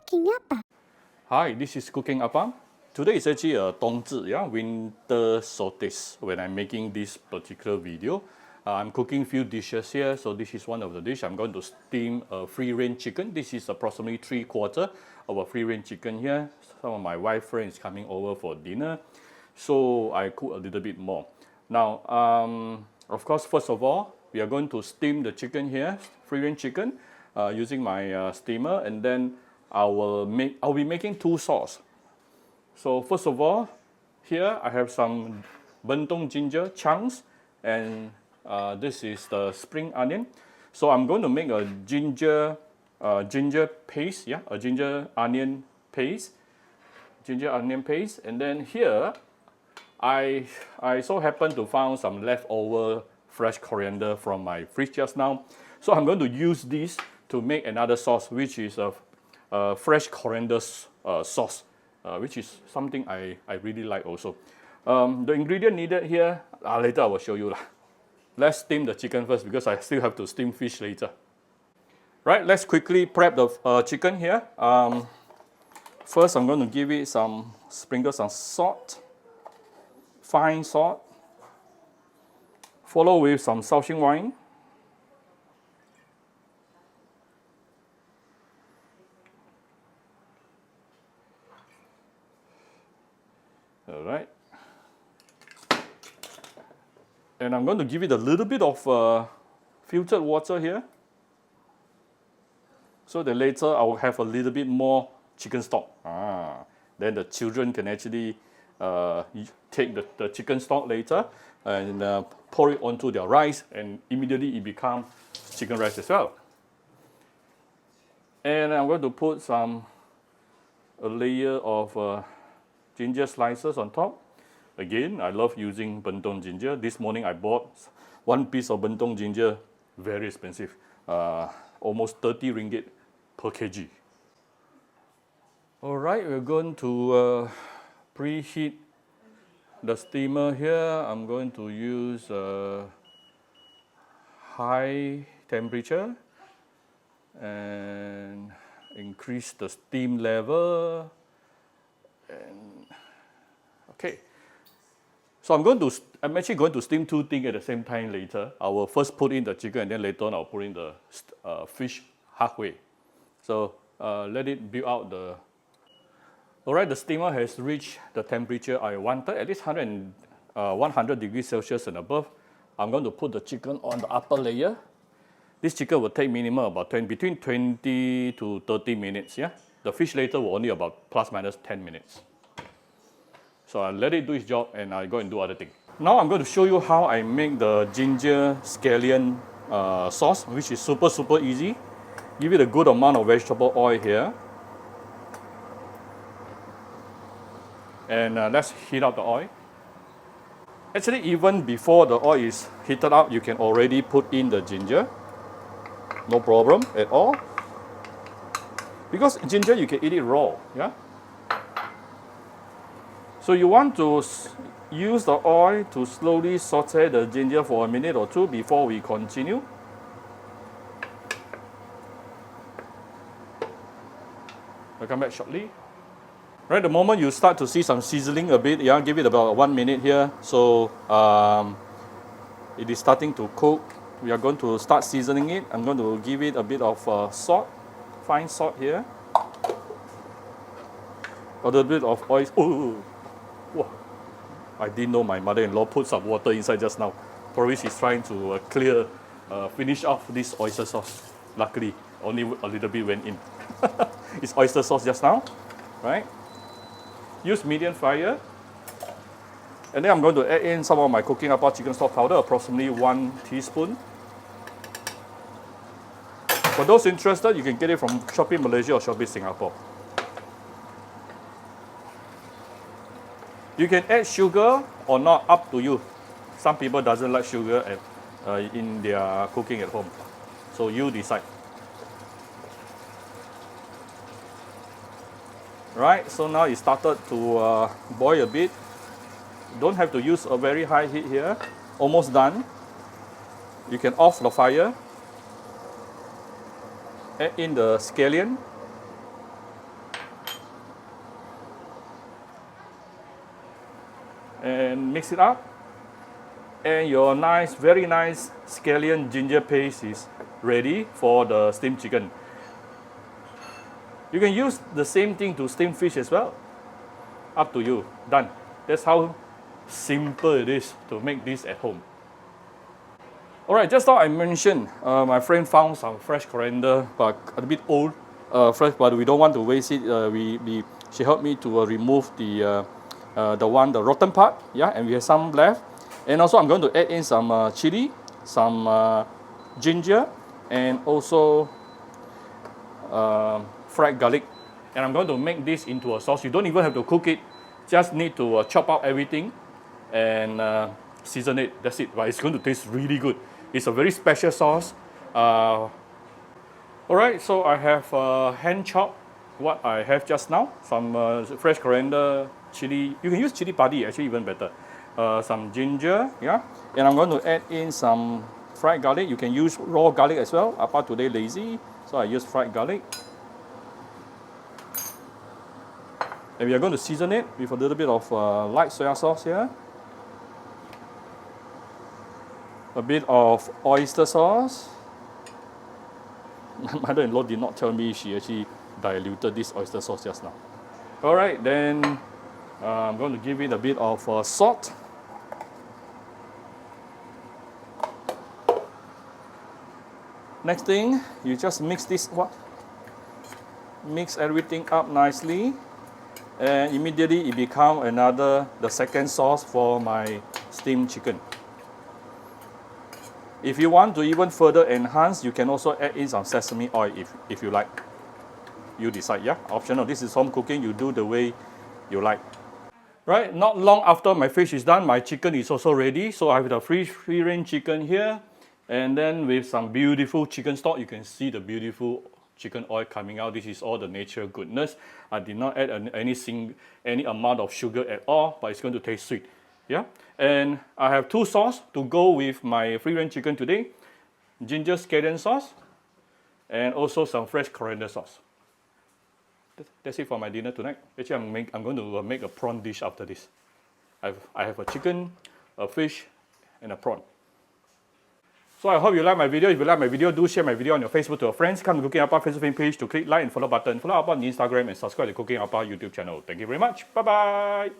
cooking apa? Hi, this is Cooking Apam. Today is actually a Dongzhi, winter solstice when I'm making this particular video. I'm cooking few dishes here, so this is one of the dishes. I'm going to steam a free-range chicken. This is approximately 3/4 of a free-range chicken here. Some of my wife friends coming over for dinner, so I cook a little bit more. Now, of course, first of all, we are going to steam the chicken here, free-range chicken, using my steamer, and then I'll be making two sauce. So first of all, here I have some bentong ginger chunks, and this is the spring onion. So I'm going to make a ginger paste, a ginger onion paste, and then here I so happen to find some leftover fresh coriander from my fridge just now. So I'm going to use this to make another sauce, which is a fresh coriander sauce, which is something I really like also. The ingredient needed here, later I will show you. Let's steam the chicken first because I still have to steam fish later. Right, let's quickly prep the chicken here. First, I'm going to give it sprinkle some salt, fine salt, follow with some Shaoxing wine. All right. And I'm going to give it a little bit of filtered water here, so that later I will have a little bit more chicken stock. Then the children can actually take the chicken stock later and pour it onto their rice, and immediately it becomes chicken rice as well. And I'm going to put a layer of ginger slices on top. Again, I love using bentong ginger. This morning I bought one piece of bentong ginger, very expensive, almost 30 ringgit per kg. All right, we're going to preheat the steamer here. I'm going to use high temperature and increase the steam level. And okay, so I'm actually going to steam two things at the same time later. I will first put in the chicken, and then later on I'll put in the fish halfway. So let it build out the. Alright, the steamer has reached the temperature I wanted, at least 100 degrees Celsius and above. I'm going to put the chicken on the upper layer. This chicken will take minimum about between 20 to 30 minutes. The fish later will only about plus minus 10 minutes. So I let it do its job and I go and do other things. Now I'm going to show you how I make the ginger scallion sauce, which is super easy. Give it a good amount of vegetable oil here. And let's heat up the oil. Actually, even before the oil is heated up, you can already put in the ginger. No problem at all. Because ginger, you can eat it raw, So you want to use the oil to slowly saute the ginger for a minute or two before we continue. I'll come back shortly. Right, the moment you start to see some sizzling a bit, give it about 1 minute here. So it is starting to cook. We are going to start seasoning it. I'm going to give it a bit of salt, fine salt here. A little bit of oil. Oh, wow. I didn't know my mother-in-law put some water inside just now. Probably she's trying to finish off this oyster sauce. Luckily, only a little bit went in. It's oyster sauce just now, right? Use medium fire. And then I'm going to add in some of my cooking apart chicken stock powder, approximately 1 teaspoon. For those interested, you can get it from Shopee Malaysia or Shopee Singapore. You can add sugar or not, up to you. Some people doesn't like sugar in their cooking at home. So you decide. Right, so now it started to boil a bit. Don't have to use a very high heat here. Almost done. You can off the fire. Add in the scallion. and mix it up. And your nice, very nice scallion ginger paste is ready for the steamed chicken. You can use the same thing to steam fish as well. Up to you. Done. That's how simple it is to make this at home. Alright, just now I mentioned my friend found some fresh coriander, but a bit old, fresh, but we don't want to waste it. She helped me to remove the rotten part, yeah, and we have some left. And also I'm going to add in some chili, some ginger, and also fried garlic. And I'm going to make this into a sauce. You don't even have to cook it, just need to chop out everything and season it. That's it, but it's going to taste really good. It's a very special sauce. Alright, so I have hand chopped what I have just now. Some fresh coriander, chili. You can use chili padi, actually even better. Some ginger, yeah. And I'm going to add in some fried garlic. You can use raw garlic as well. Apart today lazy, so I use fried garlic. And we are going to season it with a little bit of light soya sauce here. A bit of oyster sauce. My mother-in-law did not tell me she actually diluted this oyster sauce just now. Alright, then I'm going to give it a bit of salt. Next thing, you just mix this, mix everything up nicely, and immediately it becomes the second sauce for my steamed chicken. If you want to even further enhance, you can also add in some sesame oil if you like. You decide, yeah, optional. This is home cooking, you do the way you like. Right, not long after my fish is done, my chicken is also ready. So I have the free-range chicken here, and then with some beautiful chicken stock, you can see the beautiful chicken oil coming out. This is all the natural goodness. I did not add any amount of sugar at all, but it's going to taste sweet. Yeah, and I have two sauces to go with my free-range chicken today. Ginger scallion sauce and also some fresh coriander sauce. That's it for my dinner tonight. Actually, I'm going to make a prawn dish after this. I have a chicken, a fish, and a prawn. So I hope you like my video. If you like my video, do share my video on your Facebook to your friends. Come to Cooking Appa Facebook fan page to click like and follow button. Follow Appa on Instagram and subscribe to Cooking Appa YouTube channel. Thank you very much. Bye-bye.